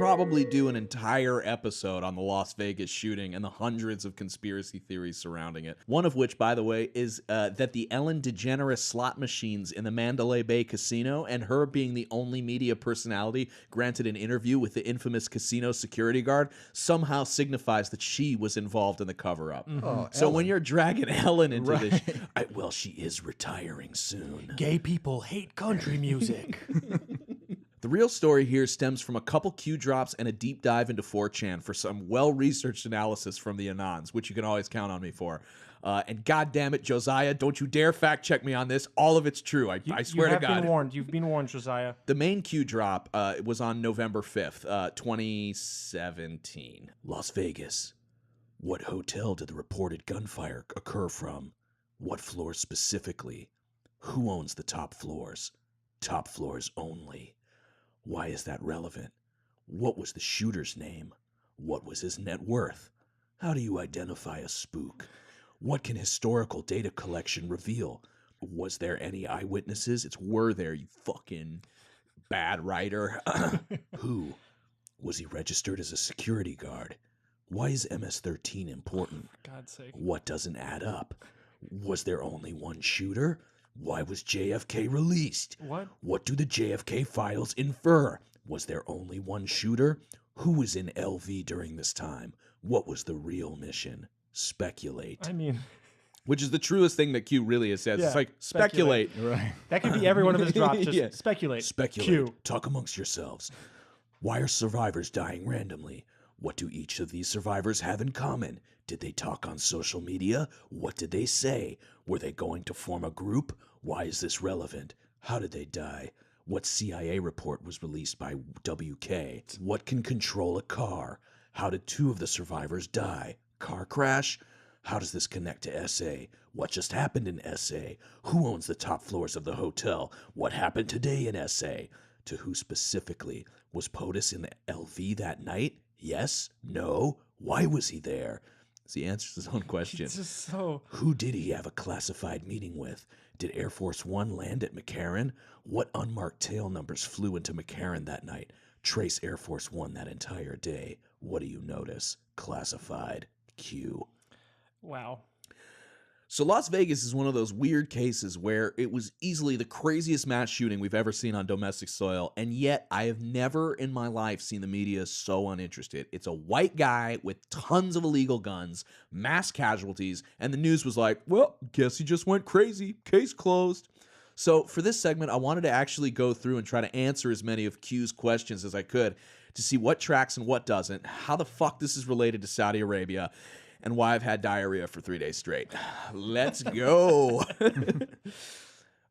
probably do an entire episode on the Las Vegas shooting and the hundreds of conspiracy theories surrounding it. One of which, by the way, is that the Ellen DeGeneres slot machines in the Mandalay Bay casino and her being the only media personality granted an interview with the infamous casino security guard somehow signifies that she was involved in the cover-up. Oh, So Ellen. when you're dragging Ellen into Right. this, well, she is retiring soon. Gay people hate country music. The real story here stems from a couple Q drops and a deep dive into 4chan for some well-researched analysis from the Anons, which you can always count on me for. And goddamn it, Josiah, don't you dare fact check me on this. All of it's true. I swear to God. Been warned. You've been warned, Josiah. The main Q drop was on November 5th, 2017. Las Vegas. What hotel did the reported gunfire occur from? What floors specifically? Who owns the top floors? Top floors only. Why is that relevant? What was the shooter's name? What was his net worth? How do you identify a spook? What can historical data collection reveal? Was there any eyewitnesses? It's were there, you fucking bad writer. Who? Was he registered as a security guard? Why is MS-13 important? For God's sake. What doesn't add up? Was there only one shooter? Why was JFK released? What? What do the JFK files infer? Was there only one shooter? Who was in LV during this time? What was the real mission? Speculate. I mean, Which is the truest thing that Q really has said. Yeah, It's like, speculate. Right. that could be every one of his drops. Just Yeah. speculate. Speculate. Q. Talk amongst yourselves. Why are survivors dying randomly? What do each of these survivors have in common? Did they talk on social media? What did they say? Were they going to form a group? Why is this relevant? How did they die? What CIA report was released by WK? What can control a car? How did two of the survivors die? Car crash? How does this connect to SA? What just happened in SA? Who owns the top floors of the hotel? What happened today in SA? To who specifically? Was POTUS in the LV that night? Yes? No? Why was he there? So he answers his own question. It's just so. Who did he have a classified meeting with? Did Air Force One land at McCarran? What unmarked tail numbers flew into McCarran that night? Trace Air Force One that entire day. What do you notice? Classified. Q. Wow. So Las Vegas is one of those weird cases where it was easily the craziest mass shooting we've ever seen on domestic soil, and yet I have never in my life seen the media so uninterested. It's a white guy with tons of illegal guns, mass casualties, and the news was like, well, guess he just went crazy. Case closed. So for this segment, I wanted to actually go through and try to answer as many of Q's questions as I could to see what tracks and what doesn't, how the fuck this is related to Saudi Arabia, and why I've had diarrhea for 3 days straight. Let's go.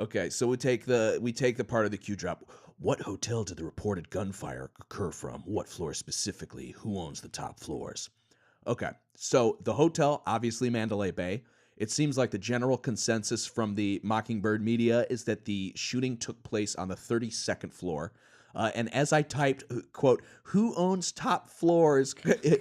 Okay, so we take the part of the Q drop. What hotel did the reported gunfire occur from? What floor specifically? Who owns the top floors? Okay, so the hotel, obviously Mandalay Bay. It seems like the general consensus from the Mockingbird media is that the shooting took place on the 32nd floor. And as I typed, quote, who owns top floors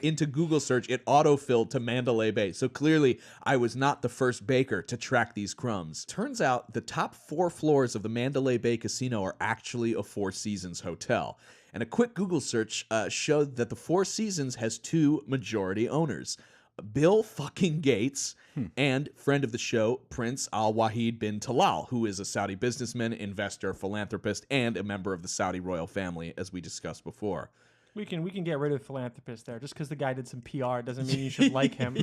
into Google search, it autofilled to Mandalay Bay. So clearly I was not the first baker to track these crumbs. Turns out the top 4 floors of the Mandalay Bay Casino are actually a Four Seasons hotel. And a quick Google search showed that the Four Seasons has 2 majority owners. Bill fucking Gates and friend of the show, Prince Al Wahid bin Talal, who is a Saudi businessman, investor, philanthropist, and a member of the Saudi royal family, as we discussed before. We can get rid of philanthropist there. Just because the guy did some PR doesn't mean you should like him.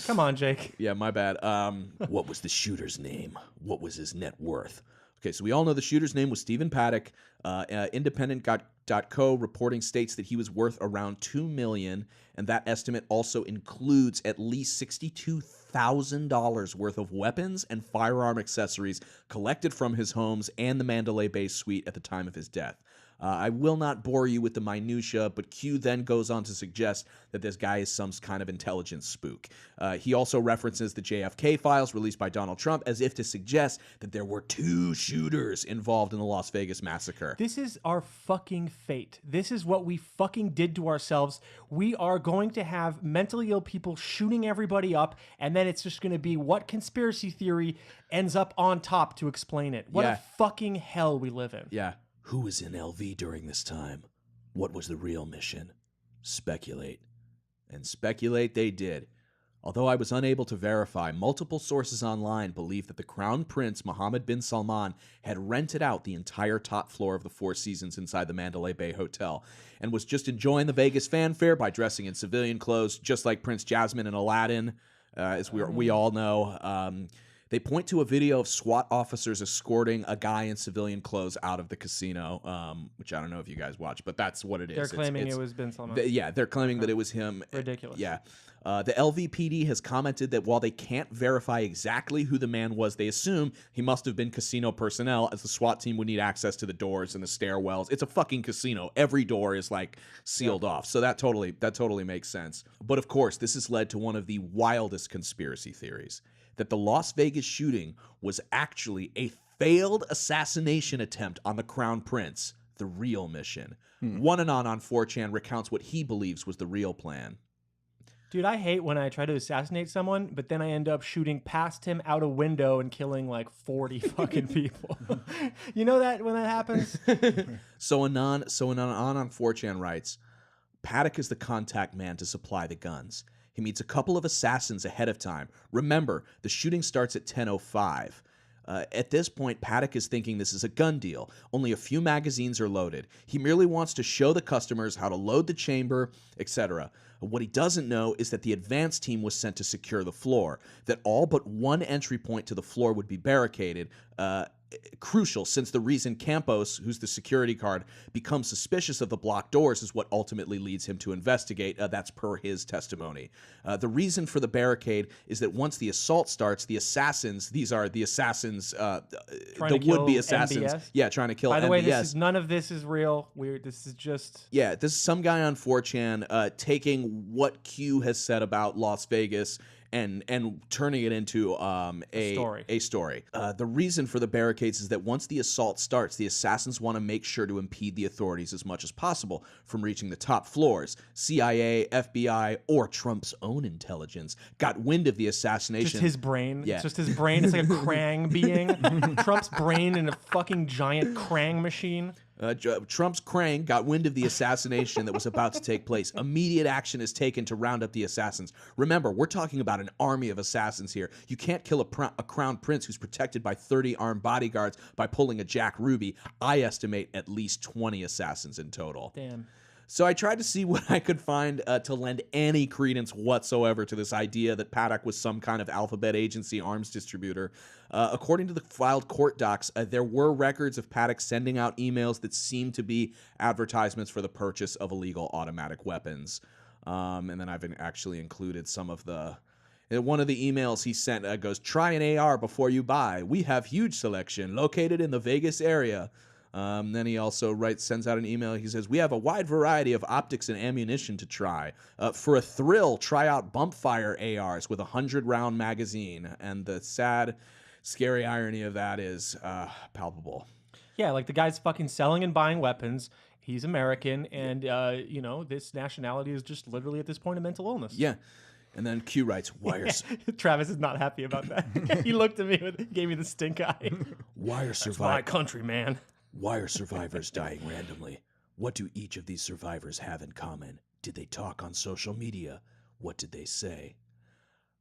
Come on, Jake. Yeah, my bad. What was the shooter's name? What was his net worth? Okay, so we all know the shooter's name was Stephen Paddock. Independent.co reporting states that he was worth around $2 million, and that estimate also includes at least $62,000 worth of weapons and firearm accessories collected from his homes and the Mandalay Bay suite at the time of his death. I will not bore you with the minutia, but Q then goes on to suggest that this guy is some kind of intelligence spook. He also references the JFK files released by Donald Trump as if to suggest that there were 2 shooters involved in the Las Vegas massacre. This is our fucking fate. This is what we fucking did to ourselves. We are going to have mentally ill people shooting everybody up, and then it's just going to be what conspiracy theory ends up on top to explain it. What a fucking hell we live in. Yeah. Who was in LV during this time? What was the real mission? Speculate. And speculate they did. Although I was unable to verify, multiple sources online believe that the Crown Prince Mohammed bin Salman had rented out the entire top floor of the Four Seasons inside the Mandalay Bay Hotel and was just enjoying the Vegas fanfare by dressing in civilian clothes, just like Prince Jasmine and Aladdin, as we all know. They point to a video of SWAT officers escorting a guy in civilian clothes out of the casino, which I don't know if you guys watch, but that's what it is. They're claiming it was bin Salman. They're claiming that it was him. Ridiculous. Yeah. The LVPD has commented that while they can't verify exactly who the man was, they assume he must have been casino personnel, as the SWAT team would need access to the doors and the stairwells. It's a fucking casino. Every door is like sealed off. So that totally makes sense. But of course, this has led to one of the wildest conspiracy theories, that the Las Vegas shooting was actually a failed assassination attempt on the Crown Prince, the real mission. One Anon on 4chan recounts what he believes was the real plan. Dude, I hate when I try to assassinate someone, but then I end up shooting past him out a window and killing like 40 fucking people. You know that when that happens? So Anon on 4chan writes, Paddock is the contact man to supply the guns. He meets a couple of assassins ahead of time. Remember, the shooting starts at 10:05. At this point, Paddock is thinking this is a gun deal. Only a few magazines are loaded. He merely wants to show the customers how to load the chamber, etc. What he doesn't know is that the advance team was sent to secure the floor, that all but one entry point to the floor would be barricaded, crucial since the reason Campos, who's the security guard, becomes suspicious of the blocked doors is what ultimately leads him to investigate. That's per his testimony. The reason for the barricade is that once the assault starts, the assassins, these are the assassins, the would-be assassins. MBS? Yeah, trying to kill MBS. By the way, none of this is real. This is just... Yeah, this is some guy on 4chan taking what Q has said about Las Vegas and turning it into a story. The reason for the barricades is that once the assault starts, the assassins want to make sure to impede the authorities as much as possible from reaching the top floors. CIA, FBI, or Trump's own intelligence got wind of the assassination. Just his brain. Yeah. It's just his brain. It's like a Krang being. Trump's brain in a fucking giant Krang machine. Trump's Krang got wind of the assassination that was about to take place. Immediate action is taken to round up the assassins. Remember, we're talking about an army of assassins here. You can't kill a crown prince who's protected by 30 armed bodyguards by pulling a Jack Ruby. I estimate at least 20 assassins in total. Damn. So I tried to see what I could find to lend any credence whatsoever to this idea that Paddock was some kind of alphabet agency arms distributor. According to the filed court docs, there were records of Paddock sending out emails that seemed to be advertisements for the purchase of illegal automatic weapons. And then I've actually included some of the... One of the emails he sent goes, "Try an AR before you buy. We have huge selection located in the Vegas area." Then he also sends out an email. He says, "We have a wide variety of optics and ammunition to try. For a thrill, try out bumpfire ARs with a 100-round magazine." And the sad, scary irony of that is palpable. Yeah, like the guy's fucking selling and buying weapons. He's American, and this nationality is just literally at this point a mental illness. Yeah. And then Q writes, Travis is not happy about that. He looked at me gave me the stink eye. "Why are That's my country, man. Why are survivors dying randomly? What do each of these survivors have in common? Did they talk on social media? What did they say?"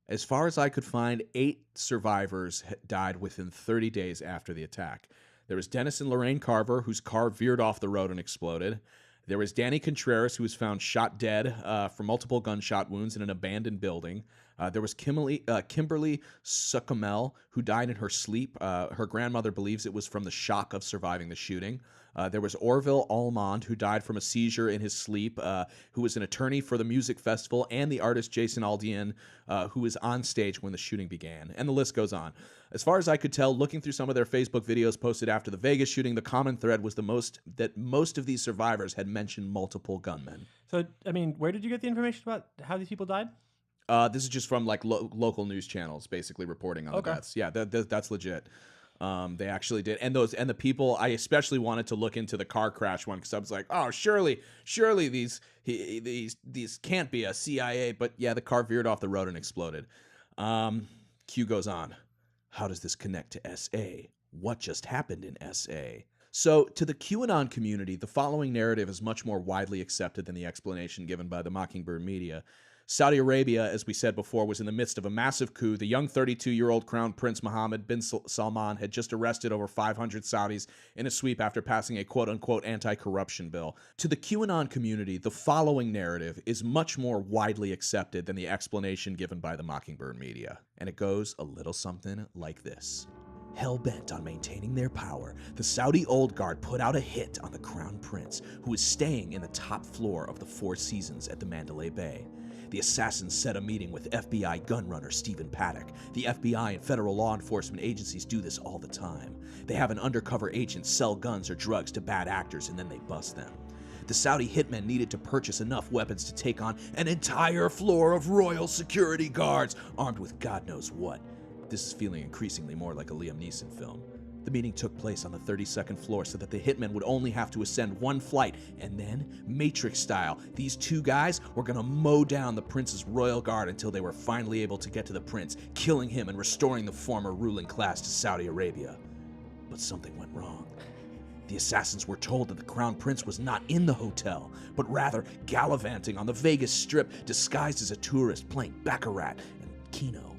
As far as I could find, 8 survivors died within 30 days after the attack. There was Dennis and Lorraine Carver, whose car veered off the road and exploded. There was Danny Contreras, who was found shot dead from multiple gunshot wounds in an abandoned building. There was Kimberly Suckamel, who died in her sleep. Her grandmother believes it was from the shock of surviving the shooting. There was Orville Almond, who died from a seizure in his sleep, who was an attorney for the music festival, and the artist Jason Aldean, who was on stage when the shooting began. And the list goes on. As far as I could tell, looking through some of their Facebook videos posted after the Vegas shooting, the common thread was that most of these survivors had mentioned multiple gunmen. So, I mean, where did you get the information about how these people died? This is just from like local news channels, basically reporting on the deaths. Yeah, that's legit. They actually did, and the people. I especially wanted to look into the car crash one because I was like, oh, surely these can't be a CIA. But yeah, the car veered off the road and exploded. Q goes on. How does this connect to SA? What just happened in SA? So, to the QAnon community, the following narrative is much more widely accepted than the explanation given by the Mockingbird media. Saudi Arabia, as we said before, was in the midst of a massive coup. The young 32-year-old Crown Prince Mohammed bin Salman had just arrested over 500 Saudis in a sweep after passing a quote-unquote anti-corruption bill. To the QAnon community, the following narrative is much more widely accepted than the explanation given by the Mockingbird media. And it goes a little something like this. Hell-bent on maintaining their power, the Saudi old guard put out a hit on the Crown Prince, who was staying in the top floor of the Four Seasons at the Mandalay Bay. The assassins set a meeting with FBI gunrunner Stephen Paddock. The FBI and federal law enforcement agencies do this all the time. They have an undercover agent sell guns or drugs to bad actors and then they bust them. The Saudi hitmen needed to purchase enough weapons to take on an entire floor of royal security guards, armed with God knows what. This is feeling increasingly more like a Liam Neeson film. The meeting took place on the 32nd floor so that the hitmen would only have to ascend one flight, and then, Matrix style, these two guys were gonna mow down the prince's royal guard until they were finally able to get to the prince, killing him and restoring the former ruling class to Saudi Arabia. But something went wrong. The assassins were told that the Crown Prince was not in the hotel, but rather gallivanting on the Vegas Strip disguised as a tourist playing Baccarat and Keno.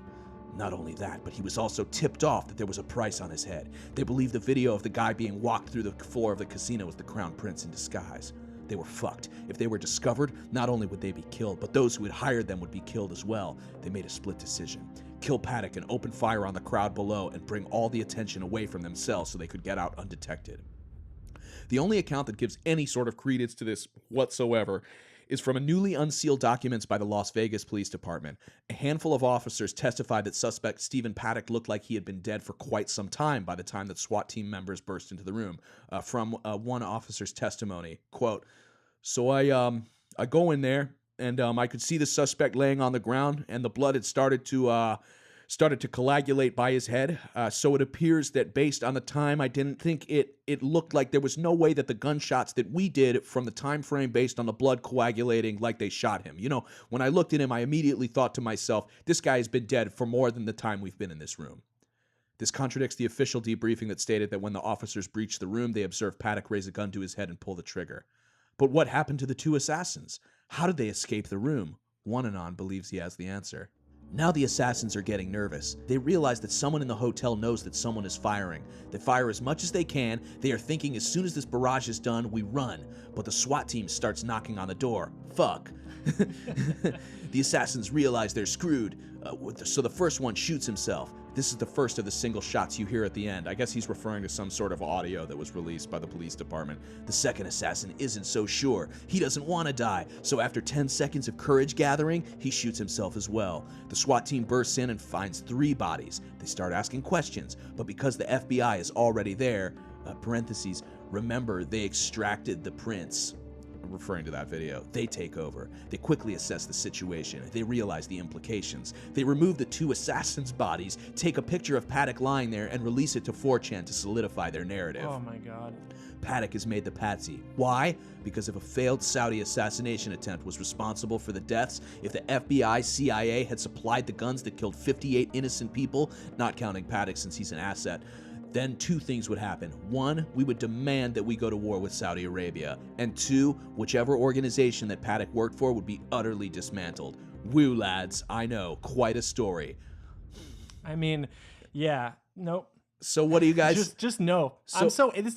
Not only that, but he was also tipped off that there was a price on his head. They believed the video of the guy being walked through the floor of the casino was the Crown Prince in disguise. They were fucked. If they were discovered, not only would they be killed, but those who had hired them would be killed as well. They made a split decision. Kill Paddock and open fire on the crowd below and bring all the attention away from themselves so they could get out undetected. The only account that gives any sort of credence to this whatsoever is from a newly unsealed documents by the Las Vegas Police Department. A handful of officers testified that suspect Stephen Paddock looked like he had been dead for quite some time by the time that SWAT team members burst into the room. From one officer's testimony, quote, "So I go in there and I could see the suspect laying on the ground and the blood had started to coagulate by his head. So it appears that based on the time, I didn't think it looked like there was no way that the gunshots that we did from the time frame based on the blood coagulating like they shot him. You know, when I looked at him, I immediately thought to myself, this guy has been dead for more than the time we've been in this room." This contradicts the official debriefing that stated that when the officers breached the room, they observed Paddock raise a gun to his head and pull the trigger. But what happened to the two assassins? How did they escape the room? One Anon believes he has the answer. Now the assassins are getting nervous. They realize that someone in the hotel knows that someone is firing. They fire as much as they can. They are thinking as soon as this barrage is done, we run. But the SWAT team starts knocking on the door. Fuck. The assassins realize they're screwed, so the first one shoots himself. This is the first of the single shots you hear at the end. I guess he's referring to some sort of audio that was released by the police department. The second assassin isn't so sure. He doesn't want to die, so after 10 seconds of courage gathering, he shoots himself as well. The SWAT team bursts in and finds 3 bodies. They start asking questions, but because the FBI is already there, parentheses, remember they extracted the prince. Referring to that video, they take over. They quickly assess the situation. They realize the implications. They remove the 2 assassins' bodies, take a picture of Paddock lying there, and release it to 4chan to solidify their narrative. Oh my god. Paddock is made the patsy. Why? Because if a failed Saudi assassination attempt was responsible for the deaths, if the FBI, CIA had supplied the guns that killed 58 innocent people, not counting Paddock since he's an asset, then 2 things would happen. 1, we would demand that we go to war with Saudi Arabia. And 2, whichever organization that Paddock worked for would be utterly dismantled. Woo, lads, I know, quite a story. I mean, yeah, nope. So what do you guys... Just no.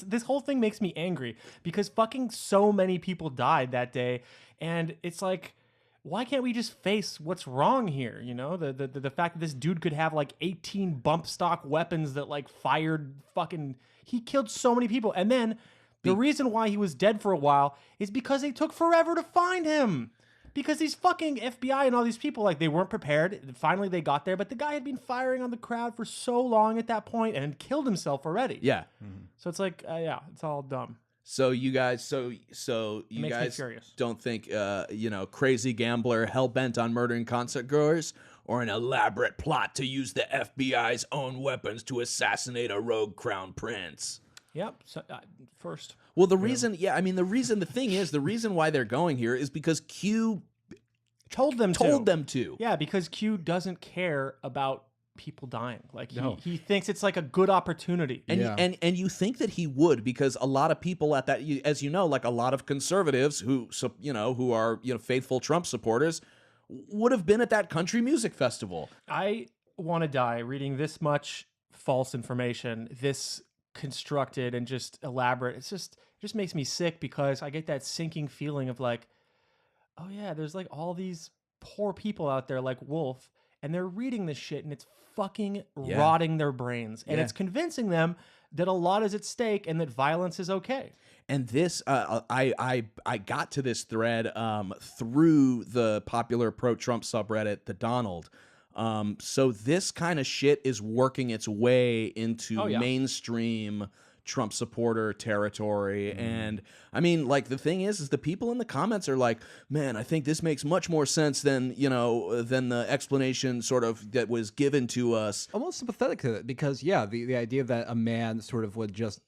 This whole thing makes me angry because fucking so many people died that day. And it's like, why can't we just face what's wrong here? You know, the fact that this dude could have like 18 bump stock weapons that like fired fucking, he killed so many people. And then the reason why he was dead for a while is because they took forever to find him. Because these fucking FBI and all these people, like, they weren't prepared. Finally, they got there, but the guy had been firing on the crowd for so long at that point and had killed himself already. Yeah. Mm-hmm. So it's like, yeah, it's all dumb. So you guys, you guys don't think, crazy gambler hell-bent on murdering concert goers, or an elaborate plot to use the FBI's own weapons to assassinate a rogue crown prince? Yep. So, first. Well, the reason why they're going here is because Q told them to. Yeah, because Q doesn't care about people dying. Like No. he thinks it's like a good opportunity. And, Yeah. and you think that he would, because a lot of people at that, as you know, like a lot of conservatives who are faithful Trump supporters would have been at that country music festival. I want to die reading this much false information, this constructed and just elaborate. It just makes me sick, because I get that sinking feeling of like, oh yeah, there's like all these poor people out there like Wolf, and they're reading this shit and it's fucking rotting their brains, and it's convincing them that a lot is at stake and that violence is okay. And this, I got to this thread through the popular pro-Trump subreddit, the Donald. So this kind of shit is working its way into mainstream Trump supporter territory. And I mean, like, the thing is the people in the comments are like, man, I think this makes much more sense than the explanation sort of that was given to us. Almost sympathetic to it, because the idea that a man sort of would just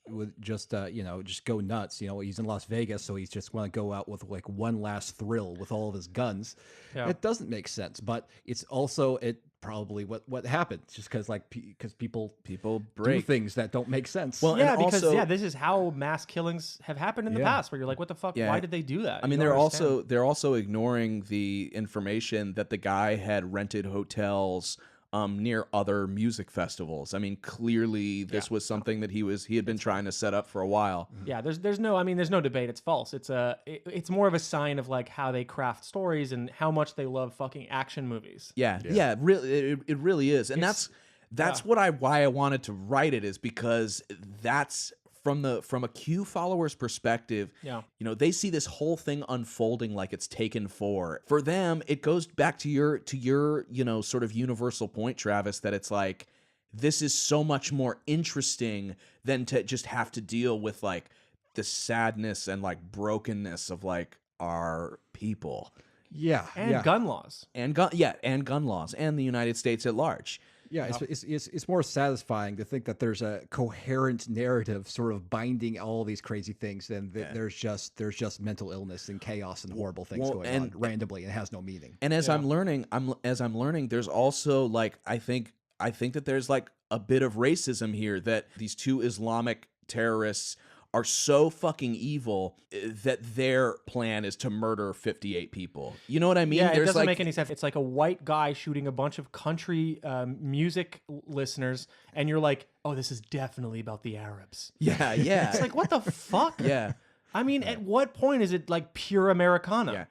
go nuts. He's in Las Vegas, so he's just want to go out with like one last thrill with all of his guns. It doesn't make sense, but it's also probably what happened, just because people break do things that don't make sense. Well, Yeah, and because also, this is how mass killings have happened in the past, where you're like, what the fuck? Yeah. Why did they do that? I mean, You don't understand. they're also ignoring the information that the guy had rented hotels near other music festivals. I mean, clearly this was something that he had been trying to set up for a while. Yeah, there's no debate. It's false. It's more of a sign of like how they craft stories and how much they love fucking action movies. Yeah, really, it really is, and that's why I wanted to write it, is because that's from a Q follower's perspective. Yeah. They see this whole thing unfolding like it's taken for them. It goes back to your sort of universal point, Travis, that it's like, this is so much more interesting than to just have to deal with like the sadness and like brokenness of like our people. And gun laws. And gun laws and the United States at large. Yeah, it's more satisfying to think that there's a coherent narrative sort of binding all these crazy things than there's just mental illness and chaos and horrible things going on randomly, and it has no meaning. And as I'm learning, there's also like I think that there's like a bit of racism here, that these two Islamic terrorists are so fucking evil that their plan is to murder 58 people. You know what I mean? Yeah, it doesn't make any sense. It's like a white guy shooting a bunch of country music listeners, and you're like, oh, this is definitely about the Arabs. Yeah. It's like, what the fuck? Yeah. I mean, at what point is it like pure Americana? Yeah.